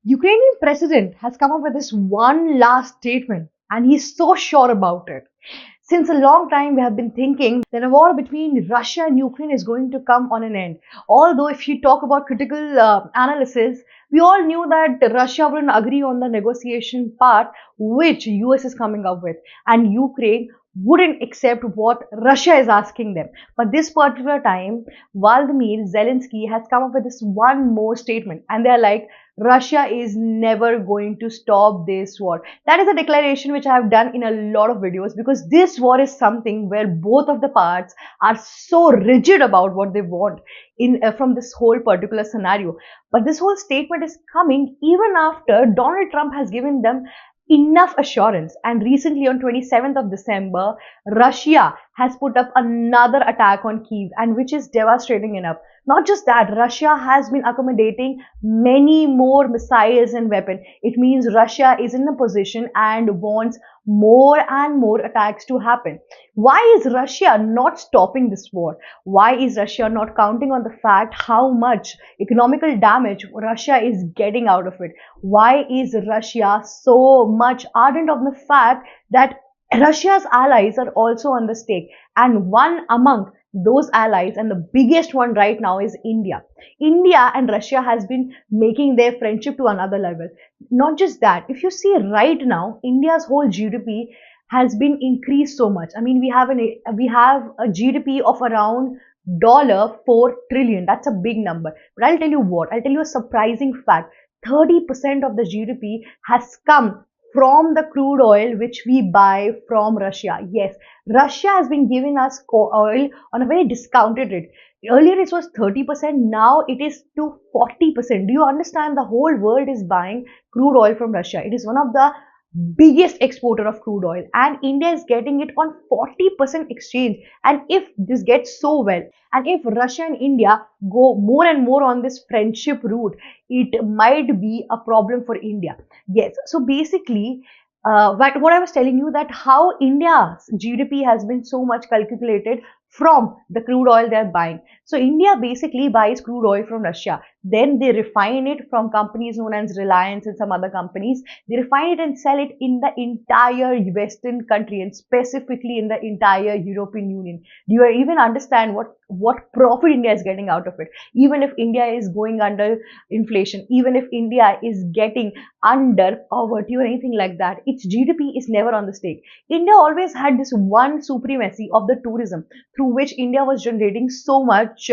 Ukrainian president has come up with this one last statement, and he's so sure about it. Since a long time, we have been thinking that a war between Russia and Ukraine is going to come on an end. Although, if you talk about critical analysis, we all knew that Russia wouldn't agree on the negotiation part, which US is coming up with, and Ukraine wouldn't accept what Russia is asking them. But this particular time, Vladimir Zelenskyy has come up with this one more statement, and they're like, Russia is never going to stop this war. That is a declaration which I have done in a lot of videos, because this war is something where both of the parts are so rigid about what they want in from this whole particular scenario. But this whole statement is coming even after Donald Trump has given them enough assurance. And recently, on 27th of December, Russia has put up another attack on Kyiv, and which is devastating enough. Not just that, Russia has been accommodating many more missiles and weapons. It means Russia is in a position and wants more and more attacks to happen. Why is Russia not stopping this war? Why is Russia not counting on the fact how much economical damage Russia is getting out of it? Why is Russia so much ardent of the fact that Russia's allies are also on the stake? And one among those allies, and the biggest one right now, is India. India and Russia has been making their friendship to another level. Not just that, if you see right now, India's whole GDP has been increased so much. I mean, we have a GDP of around $4 trillion. That's a big number. But I'll tell you what, I'll tell you a surprising fact. 30% of the GDP has come from the crude oil which we buy from Russia. Yes, Russia has been giving us oil on a very discounted rate. Earlier it was 30%, now it is to 40%. Do you understand? The whole world is buying crude oil from Russia. It is one of the biggest exporter of crude oil, and India is getting it on 40% exchange. And if this gets so well, and if Russia and India go more and more on this friendship route, it might be a problem for India. Yes, so basically, what I was telling you, that how India's GDP has been so much calculated from the crude oil they're buying. So India basically buys crude oil from Russia. Then they refine it from companies known as Reliance and some other companies. They refine it and sell it in the entire Western country, and specifically in the entire European Union. Do you even understand what profit India is getting out of it? Even if India is going under inflation, even if India is getting under poverty or anything like that, its GDP is never on the stake. India always had this one supremacy of the tourism, through which India was generating so much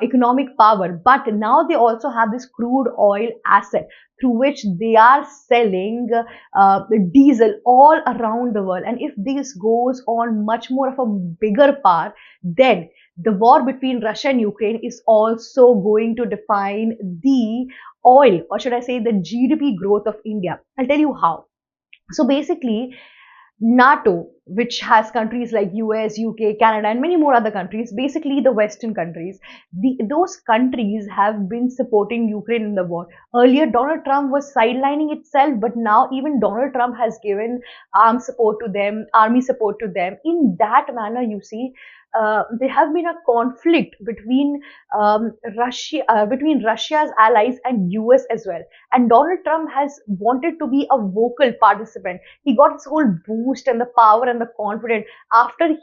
economic power. But now they also have this crude oil asset, through which they are selling the diesel all around the world. And if this goes on much more of a bigger part, then the war between Russia and Ukraine is also going to define the oil, or should I say the GDP growth of India. I'll tell you how. So basically, NATO, which has countries like US, UK, Canada, and many more other countries, basically the Western countries, those countries have been supporting Ukraine in the war. Earlier, Donald Trump was sidelining itself, but now even Donald Trump has given armed support to them, army support to them. In that manner, you see, there have been a conflict between Russia's allies and US as well. And Donald Trump has wanted to be a vocal participant. He got his whole boost and the power and the confidence after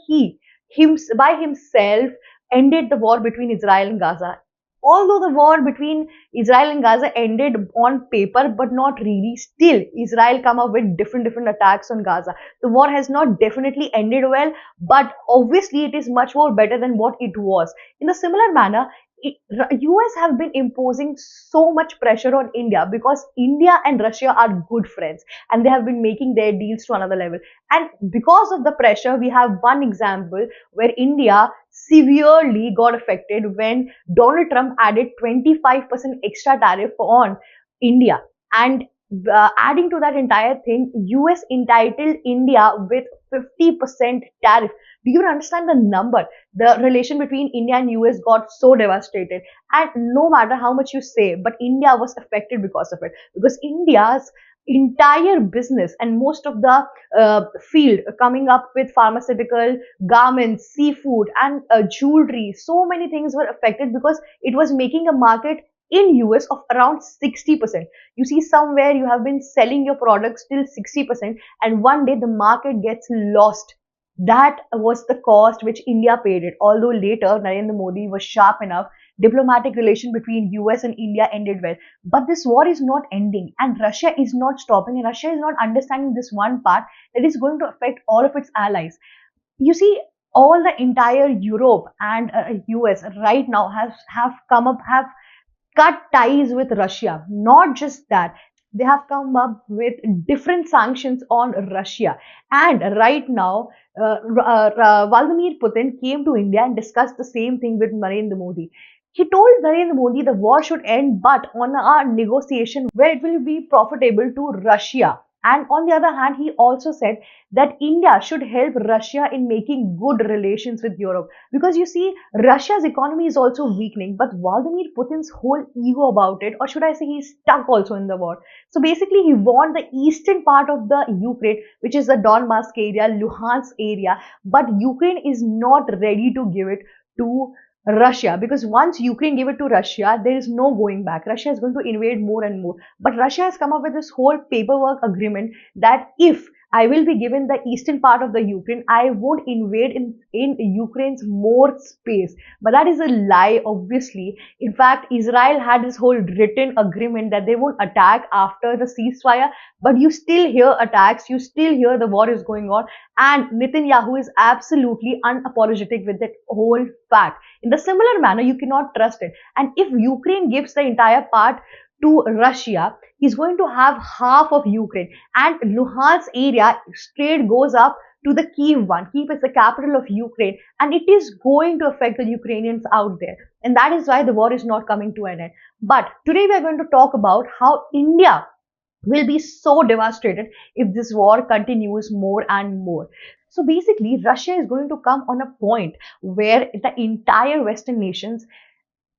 by himself ended the war between Israel and Gaza. Although the war between Israel and Gaza ended on paper, but not really, still Israel come up with different attacks on Gaza. The war has not definitely ended well, but obviously it is much more better than what it was. In a similar manner, US have been imposing so much pressure on India, because India and Russia are good friends, and they have been making their deals to another level. And because of the pressure, we have one example where India severely got affected when Donald Trump added 25% extra tariff on India. And adding to that entire thing, US entitled India with 50% tariff. Do you understand the number? The relation between India and US got so devastated. And no matter how much you say, but India was affected because of it. Because India's entire business and most of the field coming up with pharmaceutical, garments, seafood, and jewelry, so many things were affected, because it was making a market in US of around 60%. You see, somewhere you have been selling your products till 60%, and one day the market gets lost. That was the cost which India paid it. Although later Narendra Modi was sharp enough, diplomatic relation between US and India ended well. But this war is not ending, and Russia is not stopping, and Russia is not understanding this one part that is going to affect all of its allies. You see, all the entire Europe and US right now have cut ties with Russia. Not just that, they have come up with different sanctions on Russia. And right now, Vladimir Putin came to India and discussed the same thing with Narendra Modi. He told Narendra Modi the war should end, but on a negotiation where it will be profitable to Russia. And on the other hand, he also said that India should help Russia in making good relations with Europe. Because you see, Russia's economy is also weakening, but Vladimir Putin's whole ego about it, or should I say he's stuck also in the war. So basically, he won the eastern part of the Ukraine, which is the Donbass area, Luhansk area, but Ukraine is not ready to give it to Russia, because once Ukraine gave it to Russia, there is no going back. Russia is going to invade more and more. But Russia has come up with this whole paperwork agreement that if I will be given the eastern part of the Ukraine, I won't invade in Ukraine's more space. But that is a lie, obviously. In fact, Israel had this whole written agreement that they won't attack after the ceasefire, but you still hear attacks, you still hear the war is going on, and Netanyahu is absolutely unapologetic with that whole fact. In the similar manner, you cannot trust it. And if Ukraine gives the entire part to Russia, he's going to have half of Ukraine, and Luhansk area straight goes up to the Kiev one. Kiev is the capital of Ukraine, and it is going to affect the Ukrainians out there. And that is why the war is not coming to an end. But today we are going to talk about how India will be so devastated if this war continues more and more. So basically, Russia is going to come on a point where the entire Western nations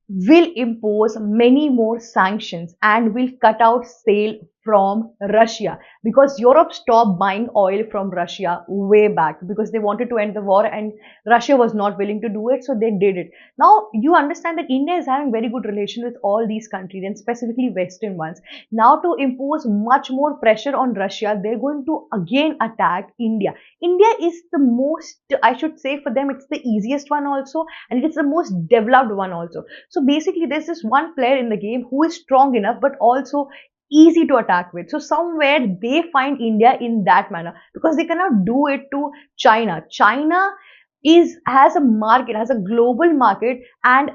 will impose many more sanctions and will cut out sail from Russia, because Europe stopped buying oil from Russia way back because they wanted to end the war and Russia was not willing to do it, so they did it. Now you understand that India is having very good relation with all these countries and specifically Western ones. Now to impose much more pressure on Russia, they're going to again attack India. India is the most, I should say, for them it's the easiest one also, and it's the most developed one also. So basically there's this one player in the game who is strong enough but also easy to attack with. So somewhere they find India in that manner because they cannot do it to China. China has a market, has a global market, and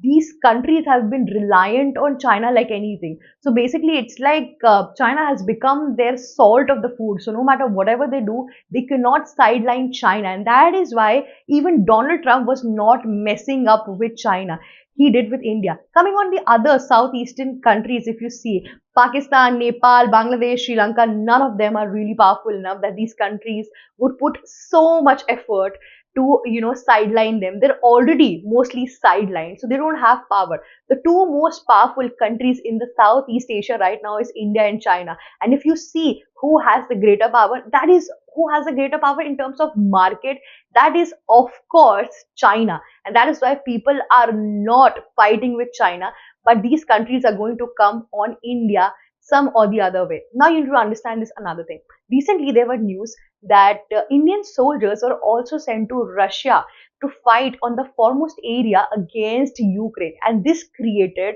these countries have been reliant on China like anything. So basically it's like China has become their salt of the food. So no matter whatever they do, they cannot sideline China, and that is why even Donald Trump was not messing up with China. He did with India. Coming on the other southeastern countries, if you see, Pakistan, Nepal, Bangladesh, Sri Lanka, none of them are really powerful enough that these countries would put so much effort to, sideline them. They're already mostly sidelined, so they don't have power. The two most powerful countries in the Southeast Asia right now is India and China. And if you see who has the greater power, that is who has the greater power in terms of market, that is of course China. And that is why people are not fighting with China, but these countries are going to come on India some or the other way. Now you need to understand this another thing. Recently there were news that Indian soldiers are also sent to Russia to fight on the foremost area against Ukraine, and this created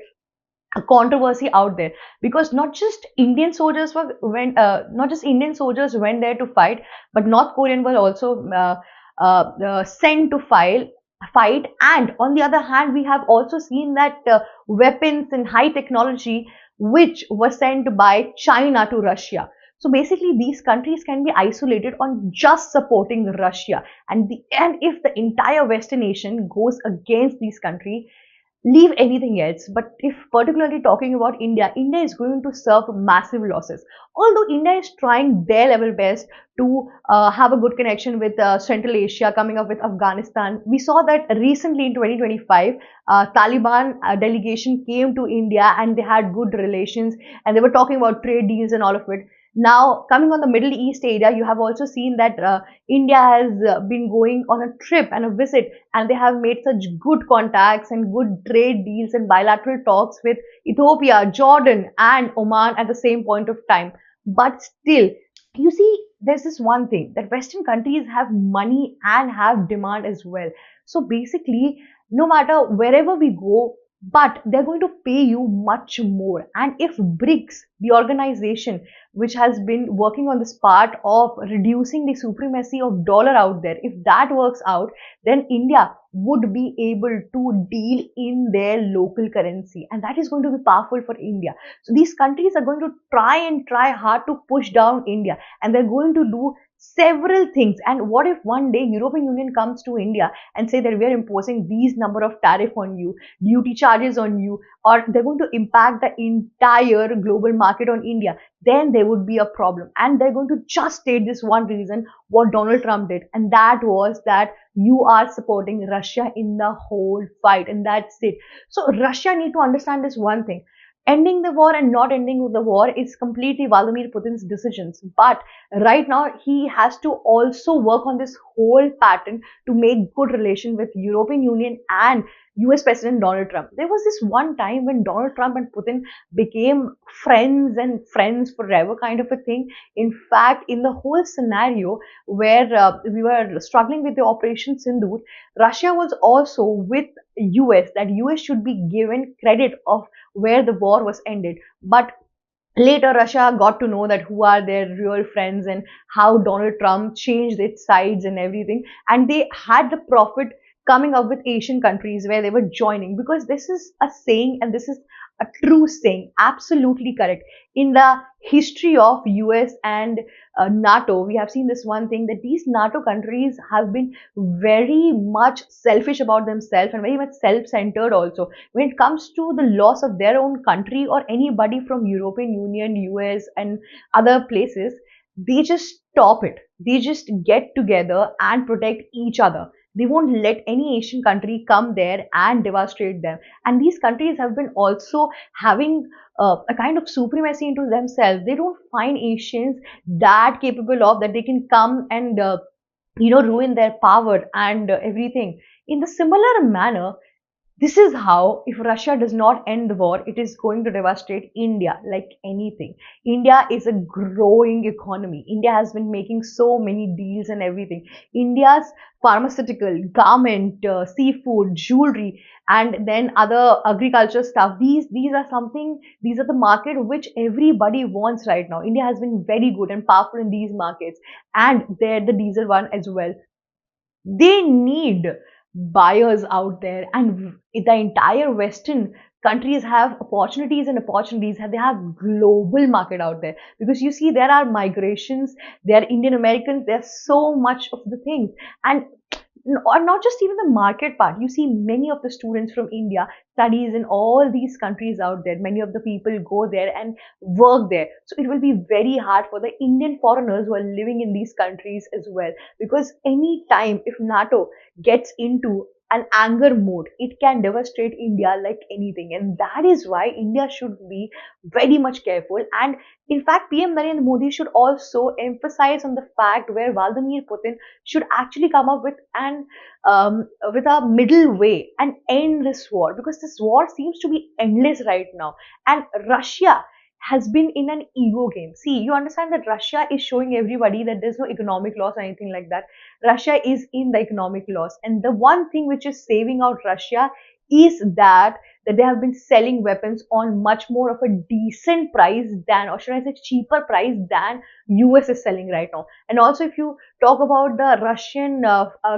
a controversy out there because not just Indian soldiers went there to fight, but North Korean were also sent to fight. And on the other hand, we have also seen that weapons and high technology which were sent by China to Russia. So basically, these countries can be isolated on just supporting Russia, and if the entire Western nation goes against these countries, leave anything else. But if particularly talking about India, India is going to suffer massive losses. Although India is trying their level best to have a good connection with Central Asia, coming up with Afghanistan. We saw that recently in 2025, Taliban delegation came to India and they had good relations and they were talking about trade deals and all of it. Now, coming on the Middle East area, you have also seen that India has been going on a trip and a visit, and they have made such good contacts and good trade deals and bilateral talks with Ethiopia, Jordan, and Oman at the same point of time. But still, you see, there's this one thing that Western countries have money and have demand as well. So basically, no matter wherever we go, but they're going to pay you much more. And if BRICS, the organization which has been working on this part of reducing the supremacy of dollar out there, if that works out, then India would be able to deal in their local currency, and that is going to be powerful for India. So these countries are going to try hard to push down India, and they're going to do several things. And what if one day European Union comes to India and say that we are imposing these number of tariff on you, duty charges on you, or they're going to impact the entire global market on India? Then there would be a problem. And they're going to just state this one reason, what Donald Trump did, and that was that you are supporting Russia in the whole fight, and that's it. So Russia need to understand this one thing. Ending the war and not ending the war is completely Vladimir Putin's decisions. But right now, he has to also work on this whole pattern to make good relation with European Union and US President Donald Trump. There was this one time when Donald Trump and Putin became friends and friends forever kind of a thing. In fact, in the whole scenario where we were struggling with the Operation Sindoor, Russia was also with US, that US should be given credit of where the war was ended. But later, Russia got to know that who are their real friends and how Donald Trump changed its sides and everything. And they had the profit coming up with Asian countries where they were joining, because this is a saying and this is a true saying, absolutely correct. In the history of US and NATO, we have seen this one thing, that these NATO countries have been very much selfish about themselves and very much self-centered also. When it comes to the loss of their own country or anybody from European Union, US and other places, they just stop it. They just get together and protect each other. They won't let any Asian country come there and devastate them. And these countries have been also having a kind of supremacy into themselves. They don't find Asians that capable of that they can come and ruin their power and everything. In the similar manner, this is how, if Russia does not end the war, it is going to devastate India like anything. India is a growing economy. India has been making so many deals and everything. India's pharmaceutical, garment, seafood, jewelry, and then other agriculture stuff. These are something. These are the market which everybody wants right now. India has been very good and powerful in these markets, and they're the diesel one as well. They need buyers out there, and the entire Western countries have opportunities and opportunities. They have global market out there, because you see there are migrations, there are Indian Americans, there's so much of the things. And or not just even the market part. You see many of the students from India studies in all these countries out there. Many of the people go there and work there. So it will be very hard for the Indian foreigners who are living in these countries as well. Because any time if NATO gets into an anger mode, it can devastate India like anything. And that is why India should be very much careful. And in fact, PM Narendra Modi should also emphasize on the fact where Vladimir Putin should actually come up with a middle way and end this war, because this war seems to be endless right now. And Russia has been in an ego game. See, you understand that Russia is showing everybody that there's no economic loss or anything like that. Russia is in the economic loss, and the one thing which is saving out Russia is that they have been selling weapons on much more of a decent price than, or should I say cheaper price than US is selling right now. And also, if you talk about the Russian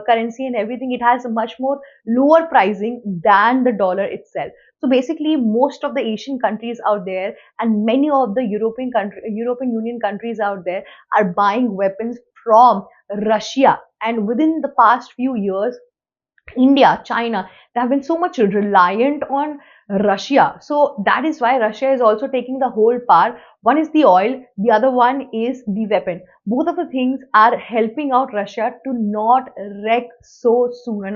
currency and everything, it has a much more lower pricing than the dollar itself. So basically, most of the Asian countries out there and many of the European Union countries out there are buying weapons from Russia. And within the past few years, India, China, they have been so much reliant on Russia. So that is why Russia is also taking the whole part. One is the oil, the other one is the weapon. Both of the things are helping out Russia to not wreck so soon,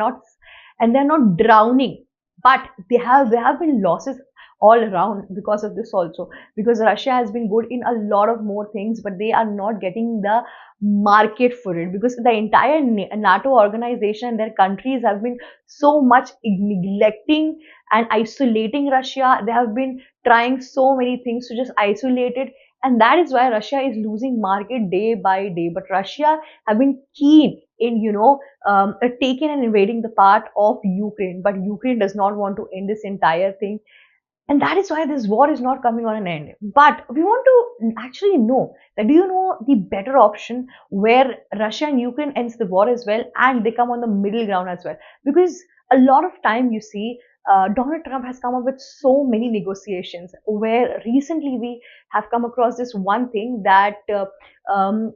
and they're not drowning. But there have been losses all around because of this also, because Russia has been good in a lot of more things, but they are not getting the market for it, because the entire NATO organization and their countries have been so much neglecting and isolating Russia. They have been trying so many things to just isolate it, and that is why Russia is losing market day by day. But Russia have been keen in, taking and invading the part of Ukraine, but Ukraine does not want to end this entire thing, and that is why this war is not coming on an end. But we want to actually know that, do you know the better option where Russia and Ukraine ends the war as well, and they come on the middle ground as well? Because a lot of time you see, Donald Trump has come up with so many negotiations, where recently we have come across this one thing that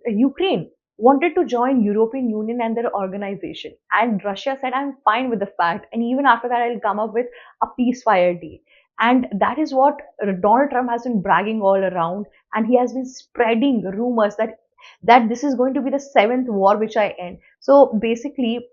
Ukraine wanted to join European Union and their organization, and Russia said, I'm fine with the fact, and even after that I'll come up with a ceasefire deal. And that is what Donald Trump has been bragging all around, and he has been spreading rumors that this is going to be the seventh war which I end. So basically,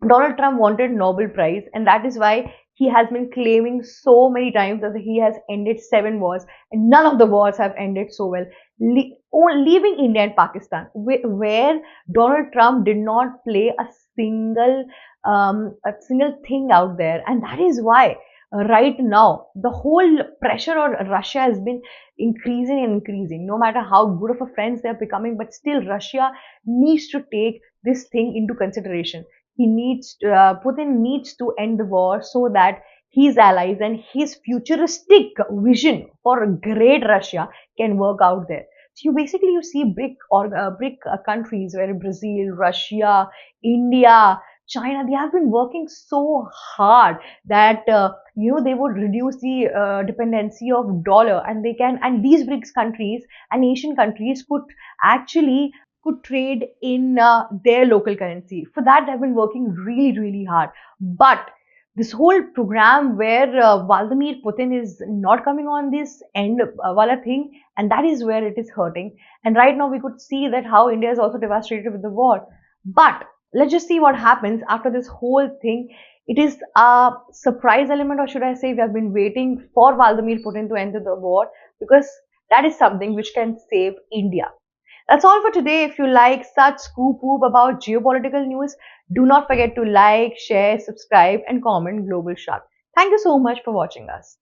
Donald Trump wanted Nobel Prize, and that is why he has been claiming so many times that he has ended seven wars, and none of the wars have ended so well. Leaving India and Pakistan, where Donald Trump did not play a single thing out there, and that is why right now the whole pressure on Russia has been increasing and increasing. No matter how good of a friends they are becoming, but still Russia needs to take this thing into consideration. Putin needs to end the war so that his allies and his futuristic vision for a great Russia can work out there. So you see BRIC countries where Brazil, Russia, India, China, they have been working so hard that they would reduce the dependency of dollar, and these BRICS countries and Asian countries could trade in their local currency. For that, they've been working really, really hard. But this whole program where Vladimir Putin is not coming on this end wala thing, and that is where it is hurting. And right now, we could see that how India is also devastated with the war. But let's just see what happens after this whole thing. It is a surprise element, or should I say, we have been waiting for Vladimir Putin to enter the war, because that is something which can save India. That's all for today. If you like such scoop whoop about geopolitical news, do not forget to like, share, subscribe, and comment Global Shark. Thank you so much for watching us.